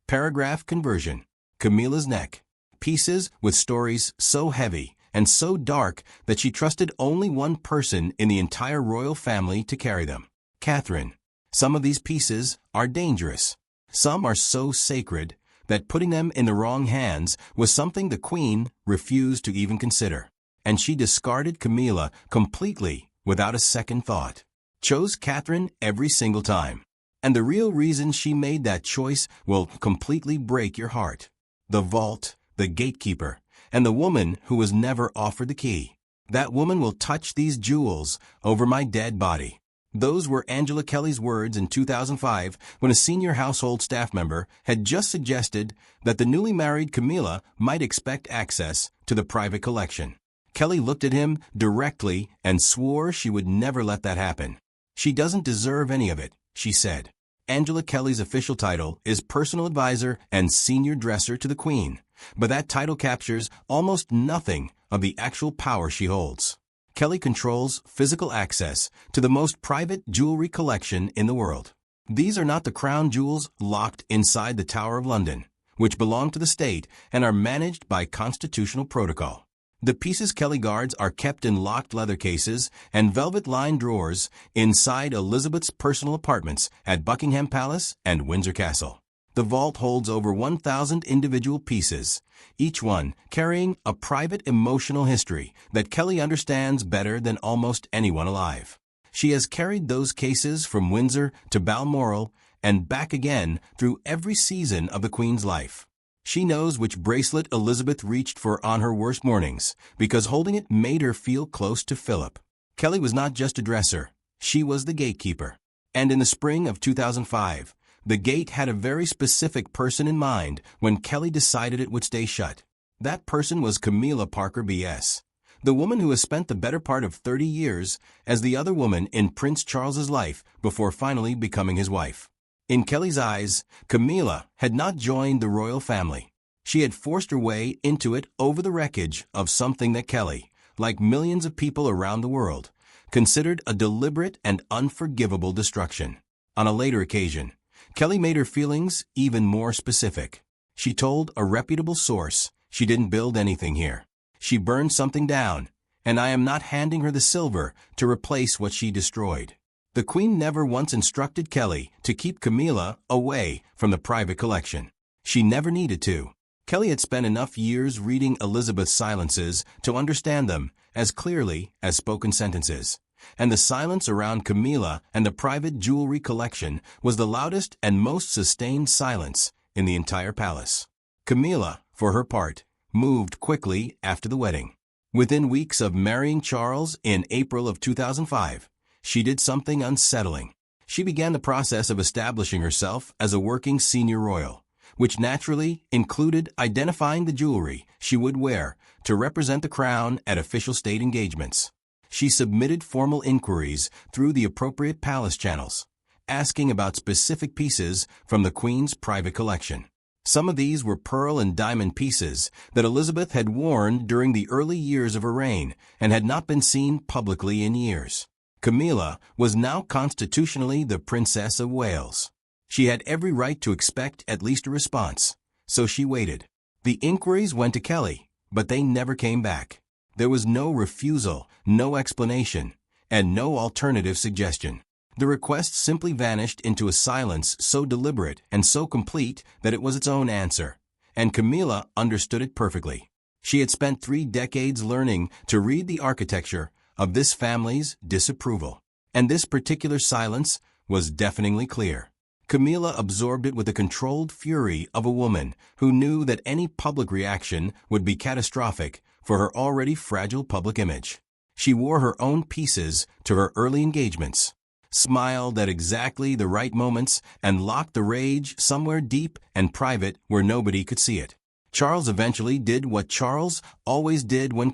Paragraph conversion. Camilla's neck. Pieces with stories so heavy and so dark that she trusted only one person in the entire royal family to carry them. Catherine. Some of these pieces are dangerous. Some are so sacred that putting them in the wrong hands was something the Queen refused to even consider. And she discarded Camilla completely without a second thought. Chose Catherine every single time. And the real reason she made that choice will completely break your heart. The vault, the gatekeeper, and the woman who was never offered the key. That woman will touch these jewels over my dead body. Those were Angela Kelly's words in 2005 when a senior household staff member had just suggested that the newly married Camilla might expect access to the private collection. Kelly looked at him directly and swore she would never let that happen. She doesn't deserve any of it, she said. Angela Kelly's official title is personal advisor and senior dresser to the Queen, but that title captures almost nothing of the actual power she holds. Kelly controls physical access to the most private jewelry collection in the world. These are not the crown jewels locked inside the Tower of London, which belong to the state and are managed by constitutional protocol. The pieces Kelly guards are kept in locked leather cases and velvet-lined drawers inside Elizabeth's personal apartments at Buckingham Palace and Windsor Castle. The vault holds over 1,000 individual pieces, each one carrying a private emotional history that Kelly understands better than almost anyone alive. She has carried those cases from Windsor to Balmoral and back again through every season of the Queen's life. She knows which bracelet Elizabeth reached for on her worst mornings, because holding it made her feel close to Philip. Kelly was not just a dresser, she was the gatekeeper. And in the spring of 2005, the gate had a very specific person in mind when Kelly decided it would stay shut. That person was Camilla Parker B.S., the woman who has spent the better part of 30 years as the other woman in Prince Charles's life before finally becoming his wife. In Kelly's eyes, Camilla had not joined the royal family. She had forced her way into it over the wreckage of something that Kelly, like millions of people around the world, considered a deliberate and unforgivable destruction. On a later occasion, Kelly made her feelings even more specific. She told a reputable source she didn't build anything here. She burned something down, and I am not handing her the silver to replace what she destroyed. The Queen never once instructed Kelly to keep Camilla away from the private collection. She never needed to. Kelly had spent enough years reading Elizabeth's silences to understand them as clearly as spoken sentences. And the silence around Camilla and the private jewelry collection was the loudest and most sustained silence in the entire palace. Camilla, for her part, moved quickly after the wedding. Within weeks of marrying Charles in April of 2005, she did something unsettling. She began the process of establishing herself as a working senior royal, which naturally included identifying the jewelry she would wear to represent the crown at official state engagements. She submitted formal inquiries through the appropriate palace channels, asking about specific pieces from the Queen's private collection. Some of these were pearl and diamond pieces that Elizabeth had worn during the early years of her reign and had not been seen publicly in years. Camilla was now constitutionally the Princess of Wales. She had every right to expect at least a response, so she waited. The inquiries went to Kelly, but they never came back. There was no refusal, no explanation, and no alternative suggestion. The request simply vanished into a silence so deliberate and so complete that it was its own answer, and Camilla understood it perfectly. She had spent 3 decades learning to read the architecture of this family's disapproval, and this particular silence was deafeningly clear. Camilla absorbed it with the controlled fury of a woman who knew that any public reaction would be catastrophic for her already fragile public image. She wore her own pieces to her early engagements, smiled at exactly the right moments, and locked the rage somewhere deep and private where nobody could see it. Charles eventually did what Charles always did when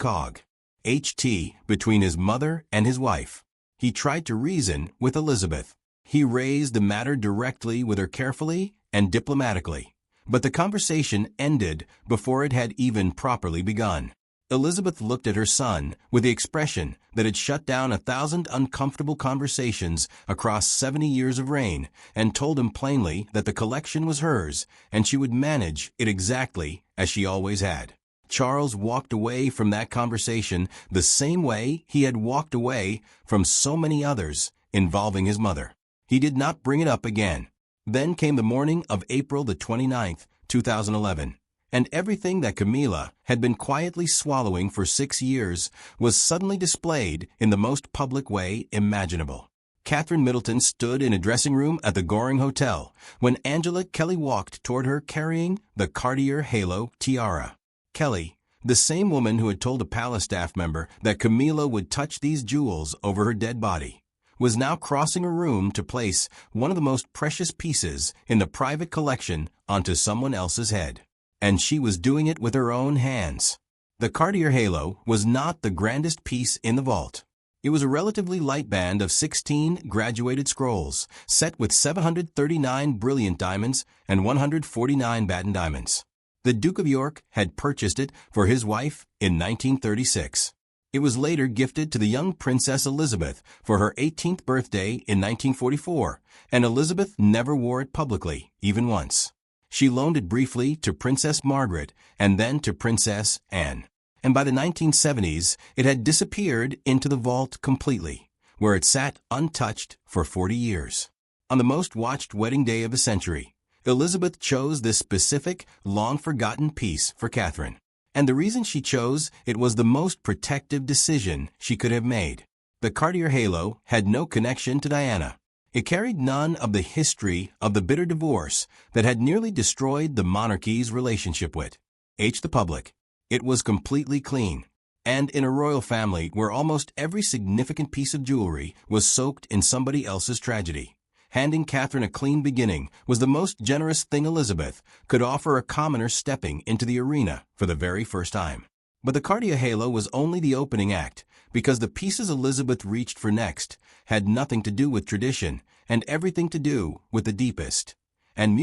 HT between his mother and his wife. He tried to reason with Elizabeth. He raised the matter directly with her carefully and diplomatically, but the conversation ended before it had even properly begun. Elizabeth looked at her son with the expression that had shut down 1,000 uncomfortable conversations across 70 years of reign, and told him plainly that the collection was hers and she would manage it exactly as she always had. Charles walked away from that conversation the same way he had walked away from so many others involving his mother. He did not bring it up again. Then came the morning of April the 29th, 2011. And everything that Camilla had been quietly swallowing for 6 years was suddenly displayed in the most public way imaginable. Catherine Middleton stood in a dressing room at the Goring Hotel when Angela Kelly walked toward her carrying the Cartier Halo tiara. Kelly, the same woman who had told a palace staff member that Camilla would touch these jewels over her dead body, was now crossing a room to place one of the most precious pieces in the private collection onto someone else's head. And she was doing it with her own hands. The Cartier Halo was not the grandest piece in the vault. It was a relatively light band of 16 graduated scrolls, set with 739 brilliant diamonds and 149 batten diamonds. The Duke of York had purchased it for his wife in 1936. It was later gifted to the young Princess Elizabeth for her 18th birthday in 1944, and Elizabeth never wore it publicly, even once. She loaned it briefly to Princess Margaret and then to Princess Anne. And by the 1970s, it had disappeared into the vault completely, where it sat untouched for 40 years. On the most watched wedding day of the century, Elizabeth chose this specific, long-forgotten piece for Catherine. And the reason she chose it was the most protective decision she could have made. The Cartier Halo had no connection to Diana. It carried none of the history of the bitter divorce that had nearly destroyed the monarchy's relationship with the public. It was completely clean. And in a royal family where almost every significant piece of jewelry was soaked in somebody else's tragedy, handing Catherine a clean beginning was the most generous thing Elizabeth could offer a commoner stepping into the arena for the very first time. But the Cartier Halo was only the opening act, because the pieces Elizabeth reached for next had nothing to do with tradition and everything to do with the deepest and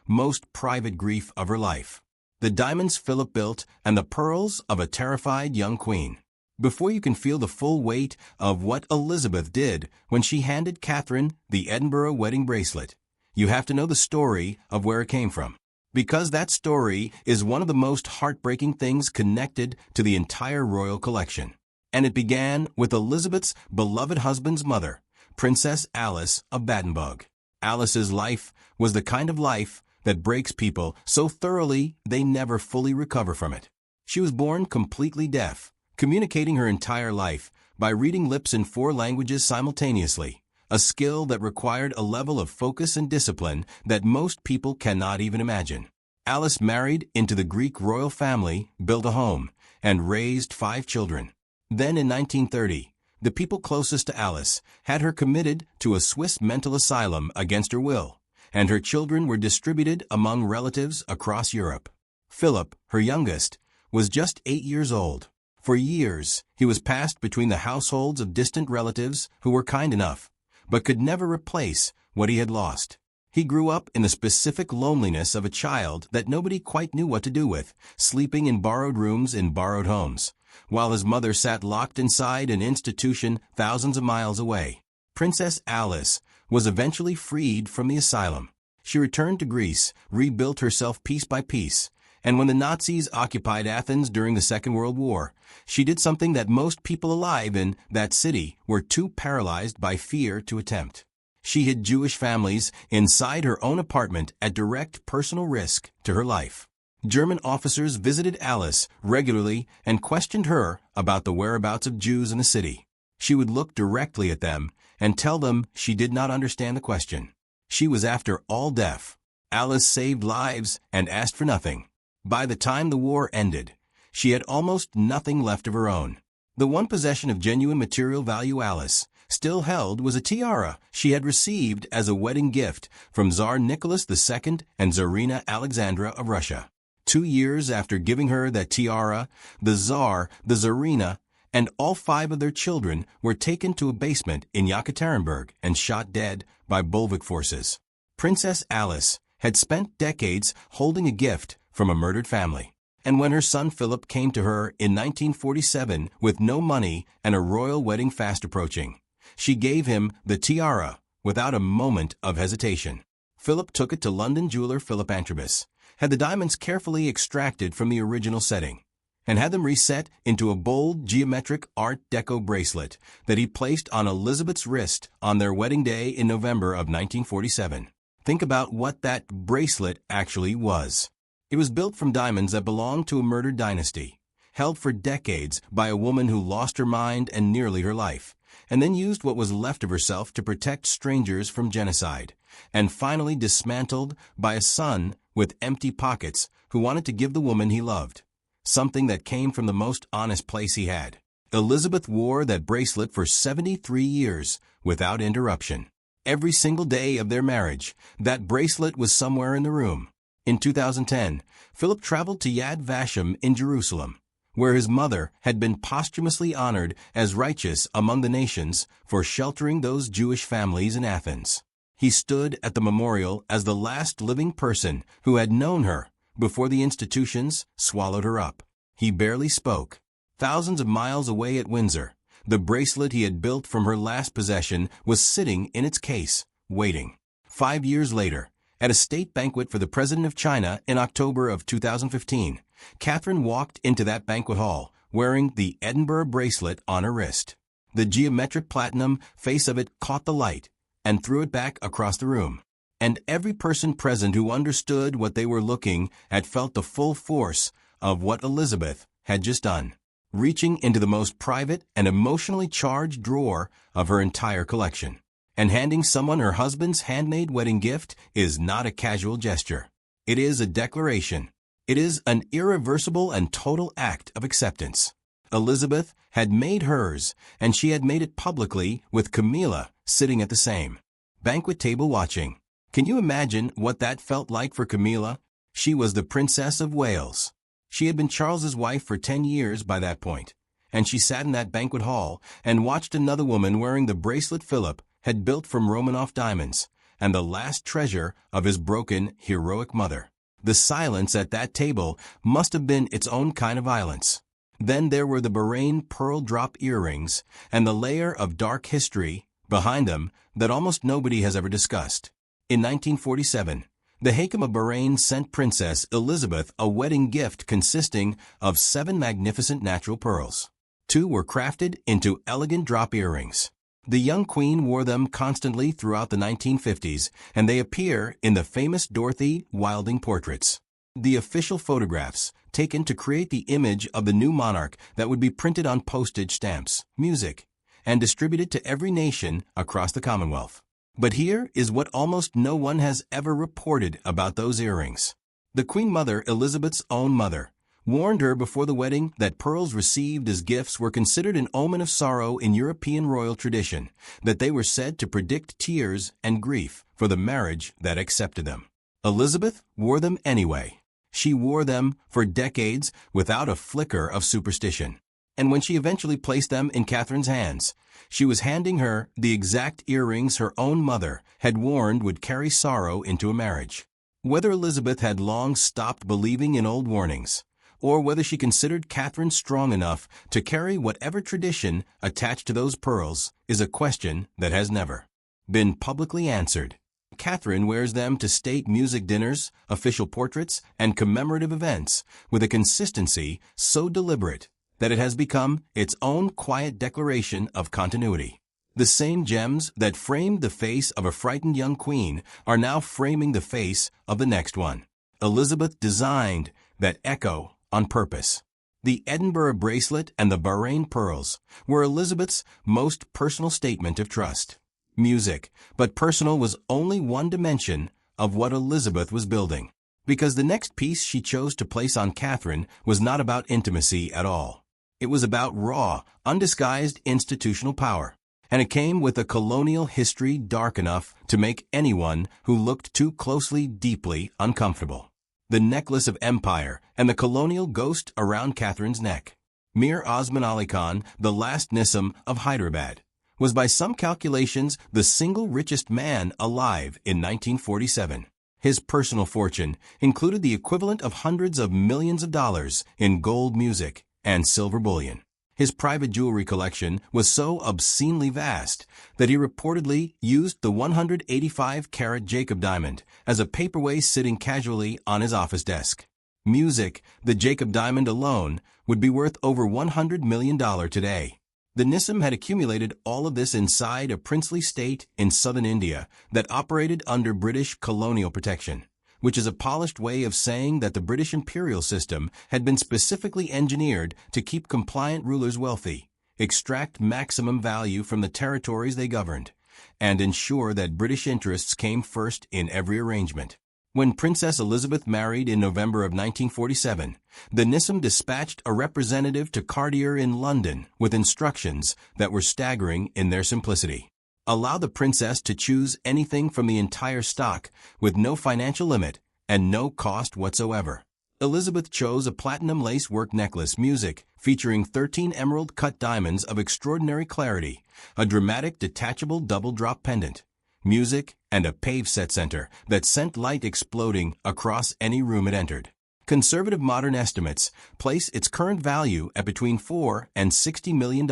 most private grief of her life: the diamonds Philip built and the pearls of a terrified young queen. Before you can feel the full weight of what Elizabeth did when she handed Catherine the Edinburgh wedding bracelet, you have to know the story of where it came from. Because that story is one of the most heartbreaking things connected to the entire royal collection. And it began with Elizabeth's beloved husband's mother, Princess Alice of Battenberg. Alice's life was the kind of life that breaks people so thoroughly they never fully recover from it. She was born completely deaf, communicating her entire life by reading lips in 4 languages simultaneously, a skill that required a level of focus and discipline that most people cannot even imagine. Alice married into the Greek royal family, built a home, and raised 5 children. Then in 1930, the people closest to Alice had her committed to a Swiss mental asylum against her will, and her children were distributed among relatives across Europe. Philip, her youngest, was just 8 years old. For years, he was passed between the households of distant relatives who were kind enough, but could never replace what he had lost. He grew up in the specific loneliness of a child that nobody quite knew what to do with, sleeping in borrowed rooms in borrowed homes, while his mother sat locked inside an institution thousands of miles away. Princess Alice was eventually freed from the asylum. She returned to Greece, rebuilt herself piece by piece, and when the Nazis occupied Athens during the Second World War, she did something that most people alive in that city were too paralyzed by fear to attempt. She hid Jewish families inside her own apartment at direct personal risk to her life. German officers visited Alice regularly and questioned her about the whereabouts of Jews in the city. She would look directly at them and tell them she did not understand the question. She was, after all, deaf. Alice saved lives and asked for nothing. By the time the war ended, she had almost nothing left of her own. The one possession of genuine material value Alice still held was a tiara she had received as a wedding gift from Tsar Nicholas II and Tsarina Alexandra of Russia. 2 years after giving her that tiara, the Tsar, the Tsarina, and all 5 of their children were taken to a basement in Yekaterinburg and shot dead by Bolshevik forces. Princess Alice had spent decades holding a gift from a murdered family, And when her son Philip came to her in 1947 with no money and a royal wedding fast approaching, she gave him the tiara without a moment of hesitation. Philip took it to London jeweler Philip Antrobus, had the diamonds carefully extracted from the original setting, and had them reset into a bold geometric Art Deco bracelet that he placed on Elizabeth's wrist on their wedding day in November of 1947. Think about what that bracelet actually was. It was built from diamonds that belonged to a murdered dynasty, held for decades by a woman who lost her mind and nearly her life, and then used what was left of herself to protect strangers from genocide, and finally dismantled by a son with empty pockets who wanted to give the woman he loved something that came from the most honest place he had. Elizabeth wore that bracelet for 73 years without interruption. Every single day of their marriage, that bracelet was somewhere in the room. In 2010, Philip traveled to Yad Vashem in Jerusalem, where his mother had been posthumously honored as righteous among the nations for sheltering those Jewish families in Athens. He stood at the memorial as the last living person who had known her before the institutions swallowed her up. He barely spoke. Thousands of miles away at Windsor, the bracelet he had built from her last possession was sitting in its case, waiting. 5 years later, at a state banquet for the President of China in October of 2015, Catherine walked into that banquet hall wearing the Edinburgh bracelet on her wrist. The geometric platinum face of it caught the light and threw it back across the room. And every person present who understood what they were looking at felt the full force of what Elizabeth had just done. Reaching into the most private and emotionally charged drawer of her entire collection, and handing someone her husband's handmade wedding gift is not a casual gesture. It is a declaration. It is an irreversible and total act of acceptance. Elizabeth had made hers, and she had made it publicly with Camilla sitting at the same banquet table watching. Can you imagine what that felt like for Camilla? She was the Princess of Wales. She had been Charles's wife for 10 years by that point, and she sat in that banquet hall and watched another woman wearing the bracelet Philip had built from Romanoff diamonds, and the last treasure of his broken, heroic mother. The silence at that table must have been its own kind of violence. Then there were the Bahrain pearl drop earrings and the layer of dark history behind them that almost nobody has ever discussed. In 1947, the Hakim of Bahrain sent Princess Elizabeth a wedding gift consisting of 7 magnificent natural pearls. 2 were crafted into elegant drop earrings. The young queen wore them constantly throughout the 1950s, and they appear in the famous Dorothy Wilding portraits. The official photographs taken to create the image of the new monarch that would be printed on postage stamps, music, and distributed to every nation across the Commonwealth. But here is what almost no one has ever reported about those earrings. The Queen Mother, Elizabeth's own mother, warned her before the wedding that pearls received as gifts were considered an omen of sorrow in European royal tradition, that they were said to predict tears and grief for the marriage that accepted them. Elizabeth wore them anyway. She wore them for decades without a flicker of superstition. And when she eventually placed them in Catherine's hands, she was handing her the exact earrings her own mother had warned would carry sorrow into a marriage. Whether Elizabeth had long stopped believing in old warnings, or whether she considered Catherine strong enough to carry whatever tradition attached to those pearls, is a question that has never been publicly answered. Catherine wears them to state music dinners, official portraits, and commemorative events with a consistency so deliberate that it has become its own quiet declaration of continuity. The same gems that framed the face of a frightened young queen are now framing the face of the next one. Elizabeth designed that echo on purpose. The Edinburgh bracelet and the Bahrain pearls were Elizabeth's most personal statement of trust. Music, but personal was only one dimension of what Elizabeth was building, because the next piece she chose to place on Catherine was not about intimacy at all. It was about raw, undisguised institutional power, and it came with a colonial history dark enough to make anyone who looked too closely deeply uncomfortable. The necklace of empire and the colonial ghost around Catherine's neck. Mir Osman Ali Khan, the last Nizam of Hyderabad, was by some calculations the single richest man alive in 1947. His personal fortune included the equivalent of hundreds of millions of dollars in gold music and silver bullion. His private jewelry collection was so obscenely vast that he reportedly used the 185-carat Jacob diamond as a paperweight sitting casually on his office desk. Music, the Jacob diamond alone, would be worth over $100 million today. The Nissim had accumulated all of this inside a princely state in southern India that operated under British colonial protection, which is a polished way of saying that the British imperial system had been specifically engineered to keep compliant rulers wealthy, extract maximum value from the territories they governed, and ensure that British interests came first in every arrangement. When Princess Elizabeth married in November of 1947, the Nissim dispatched a representative to Cartier in London with instructions that were staggering in their simplicity. Allow the princess to choose anything from the entire stock with no financial limit and no cost whatsoever. Elizabeth chose a platinum lace-work necklace music featuring 13 emerald-cut diamonds of extraordinary clarity, a dramatic detachable double-drop pendant, music, and a pave set center that sent light exploding across any room it entered. Conservative modern estimates place its current value at between $4 and $60 million,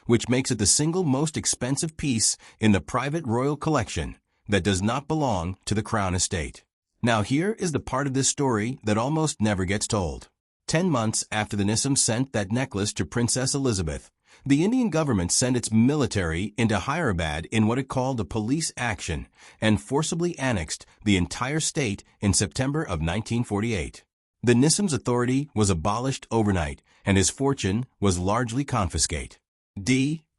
which makes it the single most expensive piece in the private royal collection that does not belong to the Crown estate. Now here is the part of this story that almost never gets told. 10 months after the Nissim sent that necklace to Princess Elizabeth, the Indian government sent its military into Hyderabad in what it called a police action and forcibly annexed the entire state in September of 1948. The Nissim's authority was abolished overnight, and his fortune was largely confiscated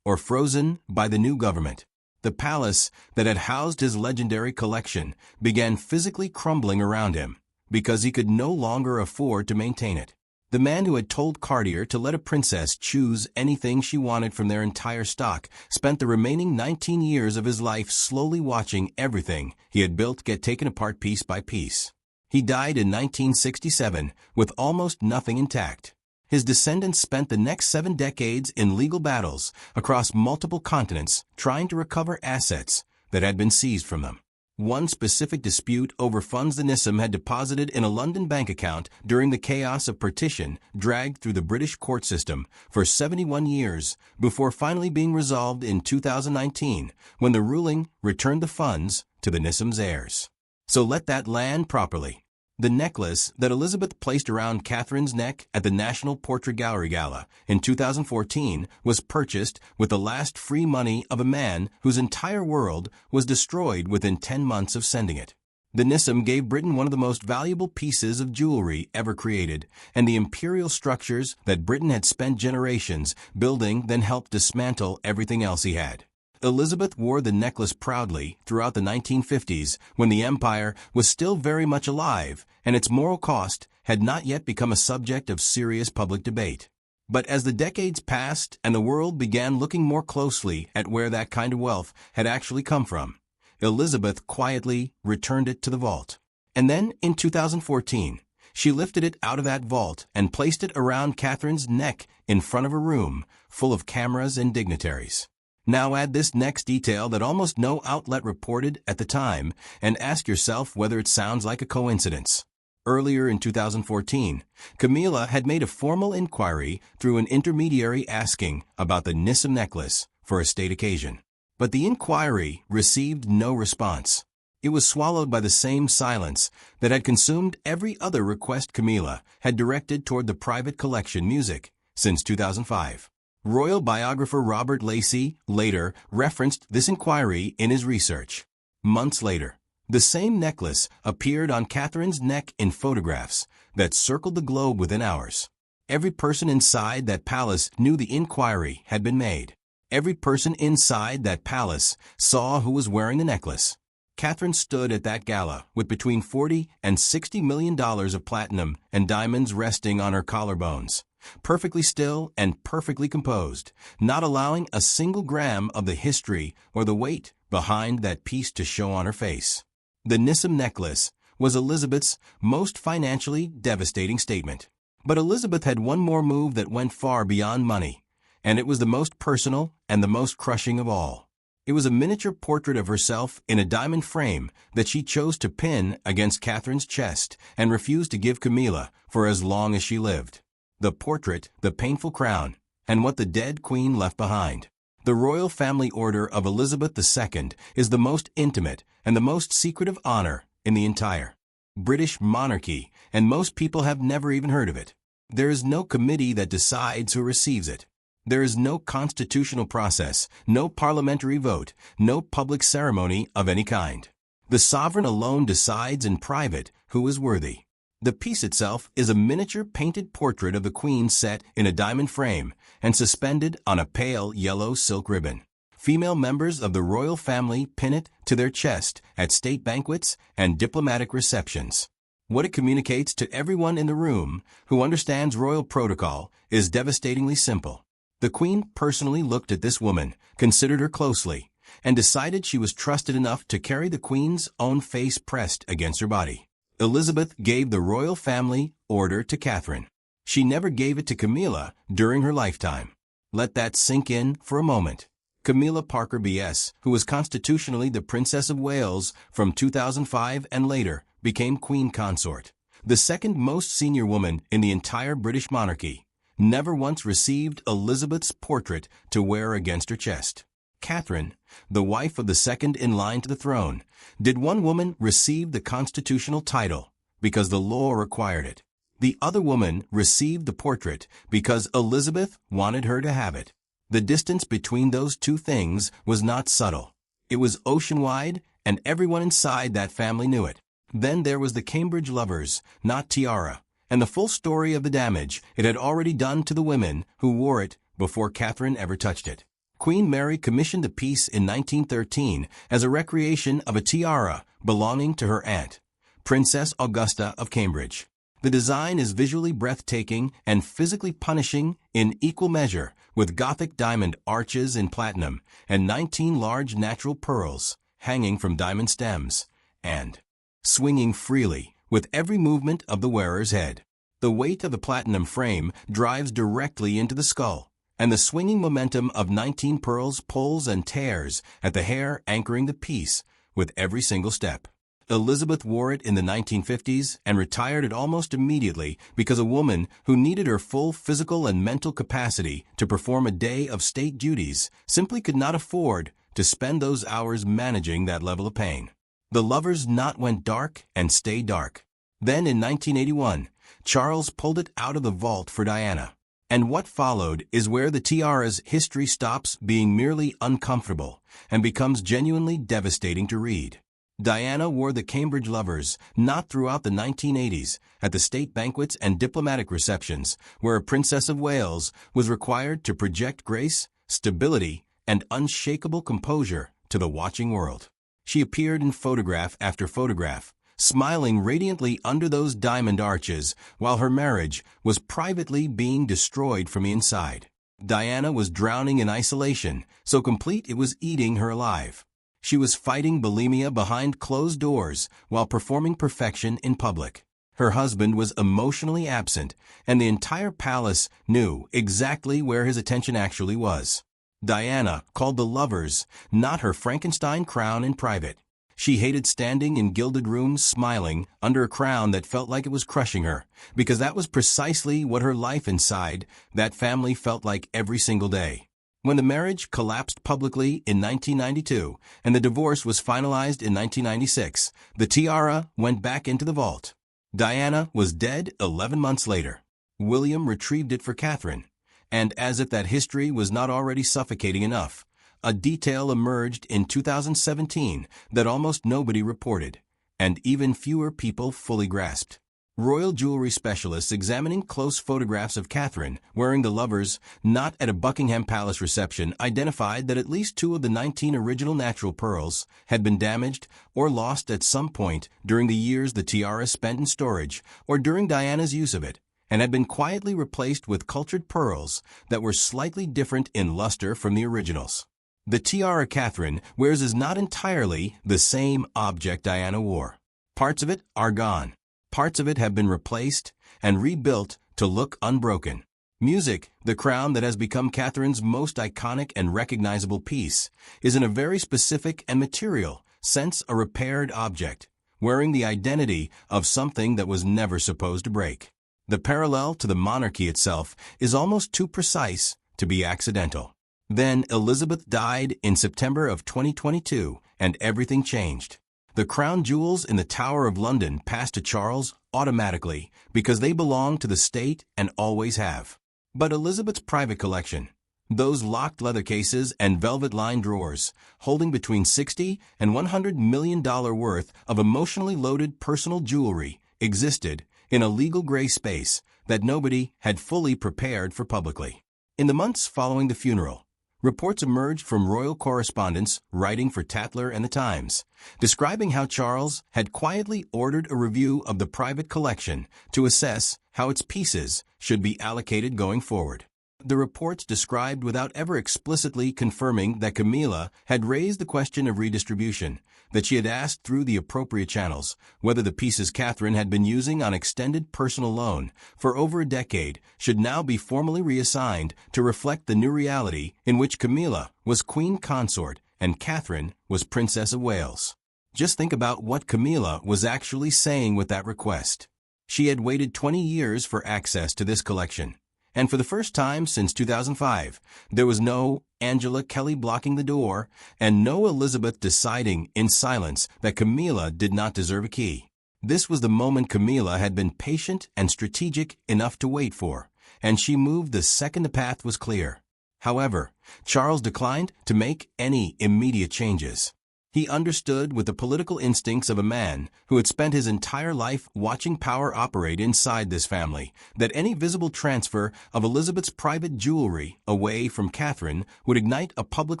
or frozen by the new government. The palace that had housed his legendary collection began physically crumbling around him because he could no longer afford to maintain it. The man who had told Cartier to let a princess choose anything she wanted from their entire stock spent the remaining 19 years of his life slowly watching everything he had built get taken apart piece by piece. He died in 1967 with almost nothing intact. His descendants spent the next 7 decades in legal battles across multiple continents trying to recover assets that had been seized from them. One specific dispute over funds the Nissim had deposited in a London bank account during the chaos of partition dragged through the British court system for 71 years before finally being resolved in 2019 when the ruling returned the funds to the Nissim's heirs. So let that land properly. The necklace that Elizabeth placed around Catherine's neck at the National Portrait Gallery Gala in 2014 was purchased with the last free money of a man whose entire world was destroyed within 10 months of sending it. The Nissim gave Britain one of the most valuable pieces of jewelry ever created, and the imperial structures that Britain had spent generations building then helped dismantle everything else he had. Elizabeth wore the necklace proudly throughout the 1950s when the empire was still very much alive and its moral cost had not yet become a subject of serious public debate. But as the decades passed and the world began looking more closely at where that kind of wealth had actually come from, Elizabeth quietly returned it to the vault. And then, in 2014, she lifted it out of that vault and placed it around Catherine's neck in front of a room full of cameras and dignitaries. Now add this next detail that almost no outlet reported at the time and ask yourself whether it sounds like a coincidence. Earlier in 2014, Camilla had made a formal inquiry through an intermediary asking about the Nissim necklace for a state occasion. But the inquiry received no response. It was swallowed by the same silence that had consumed every other request Camilla had directed toward the private collection music since 2005. Royal biographer Robert Lacey later referenced this inquiry in his research. Months later, the same necklace appeared on Catherine's neck in photographs that circled the globe within hours. Every person inside that palace knew the inquiry had been made. Every person inside that palace saw who was wearing the necklace. Catherine stood at that gala with between $40 and $60 million of platinum and diamonds resting on her collarbones, perfectly still and perfectly composed, not allowing a single gram of the history or the weight behind that piece to show on her face. The Nissim necklace was Elizabeth's most financially devastating statement. But Elizabeth had one more move that went far beyond money, and it was the most personal and the most crushing of all. It was a miniature portrait of herself in a diamond frame that she chose to pin against Catherine's chest and refused to give Camilla for as long as she lived. The portrait, the painful crown, and what the dead queen left behind. The Royal Family Order of Elizabeth II is the most intimate and the most secretive honor in the entire British monarchy, and most people have never even heard of it. There is no committee that decides who receives it. There is no constitutional process, no parliamentary vote, no public ceremony of any kind. The sovereign alone decides in private who is worthy. The piece itself is a miniature painted portrait of the Queen set in a diamond frame and suspended on a pale yellow silk ribbon. Female members of the royal family pin it to their chest at state banquets and diplomatic receptions. What it communicates to everyone in the room who understands royal protocol is devastatingly simple. The Queen personally looked at this woman, considered her closely, and decided she was trusted enough to carry the Queen's own face pressed against her body. Elizabeth gave the royal family order to Catherine. She never gave it to Camilla during her lifetime. Let that sink in for a moment. Camilla Parker B.S., who was constitutionally the Princess of Wales from 2005 and later, became Queen Consort, the second most senior woman in the entire British monarchy, never once received Elizabeth's portrait to wear against her chest. Catherine, the wife of the second in line to the throne, did one woman receive the constitutional title because the law required it. The other woman received the portrait because Elizabeth wanted her to have it. The distance between those two things was not subtle. It was ocean-wide, and everyone inside that family knew it. Then there was the Cambridge lovers, not tiara, and the full story of the damage it had already done to the women who wore it before Catherine ever touched it. Queen Mary commissioned the piece in 1913 as a recreation of a tiara belonging to her aunt, Princess Augusta of Cambridge. The design is visually breathtaking and physically punishing in equal measure, with Gothic diamond arches in platinum and 19 large natural pearls hanging from diamond stems and swinging freely with every movement of the wearer's head. The weight of the platinum frame drives directly into the skull, and the swinging momentum of 19 pearls pulls and tears at the hair anchoring the piece with every single step. Elizabeth wore it in the 1950s and retired it almost immediately because a woman who needed her full physical and mental capacity to perform a day of state duties simply could not afford to spend those hours managing that level of pain. The lover's knot went dark and stayed dark. Then in 1981, Charles pulled it out of the vault for Diana. And what followed is where the tiara's history stops being merely uncomfortable and becomes genuinely devastating to read. Diana wore the Cambridge lovers not throughout the 1980s at the state banquets and diplomatic receptions where a Princess of Wales was required to project grace, stability, and unshakable composure to the watching world. She appeared in photograph after photograph, smiling radiantly under those diamond arches while her marriage was privately being destroyed from the inside. Diana was drowning in isolation, so complete it was eating her alive. She was fighting bulimia behind closed doors while performing perfection in public. Her husband was emotionally absent, and the entire palace knew exactly where his attention actually was. Diana called the lovers not her Frankenstein crown in private. She hated standing in gilded rooms smiling under a crown that felt like it was crushing her, because that was precisely what her life inside that family felt like every single day. When the marriage collapsed publicly in 1992 and the divorce was finalized in 1996, the tiara went back into the vault. Diana was dead 11 months later. William retrieved it for Catherine, and as if that history was not already suffocating enough, a detail emerged in 2017 that almost nobody reported, and even fewer people fully grasped. Royal jewelry specialists examining close photographs of Catherine wearing the lovers not at a Buckingham Palace reception identified that at least 2 of the 19 original natural pearls had been damaged or lost at some point during the years the tiara spent in storage or during Diana's use of it, and had been quietly replaced with cultured pearls that were slightly different in luster from the originals. The tiara Catherine wears is not entirely the same object Diana wore. Parts of it are gone. Parts of it have been replaced and rebuilt to look unbroken. Music, the crown that has become Catherine's most iconic and recognizable piece, is in a very specific and material sense a repaired object, wearing the identity of something that was never supposed to break. The parallel to the monarchy itself is almost too precise to be accidental. Then Elizabeth died in September of 2022, and everything changed. The crown jewels in the Tower of London passed to Charles automatically because they belong to the state and always have. But Elizabeth's private collection, those locked leather cases and velvet-lined drawers, holding between $60 and $100 million worth of emotionally loaded personal jewelry, existed in a legal gray space that nobody had fully prepared for publicly. In the months following the funeral, reports emerged from royal correspondents writing for Tatler and the Times, describing how Charles had quietly ordered a review of the private collection to assess how its pieces should be allocated going forward. The reports described without ever explicitly confirming that Camilla had raised the question of redistribution, that she had asked through the appropriate channels whether the pieces Catherine had been using on extended personal loan for over a decade should now be formally reassigned to reflect the new reality in which Camilla was Queen Consort and Catherine was Princess of Wales. Just think about what Camilla was actually saying with that request. She had waited 20 years for access to this collection. And for the first time since 2005, there was no Angela Kelly blocking the door and no Elizabeth deciding in silence that Camilla did not deserve a key. This was the moment Camilla had been patient and strategic enough to wait for, and she moved the second the path was clear. However, Charles declined to make any immediate changes. He understood with the political instincts of a man who had spent his entire life watching power operate inside this family that any visible transfer of Elizabeth's private jewelry away from Catherine would ignite a public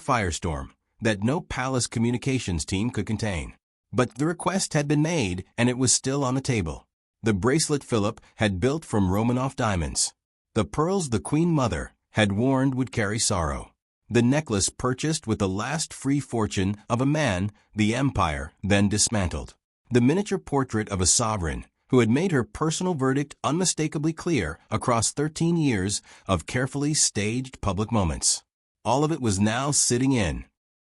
firestorm that no palace communications team could contain. But the request had been made, and it was still on the table. The bracelet Philip had built from Romanov diamonds. The pearls the Queen Mother had warned would carry sorrow. The necklace purchased with the last free fortune of a man the empire then dismantled. The miniature portrait of a sovereign who had made her personal verdict unmistakably clear across 13 years of carefully staged public moments. All of it was now sitting in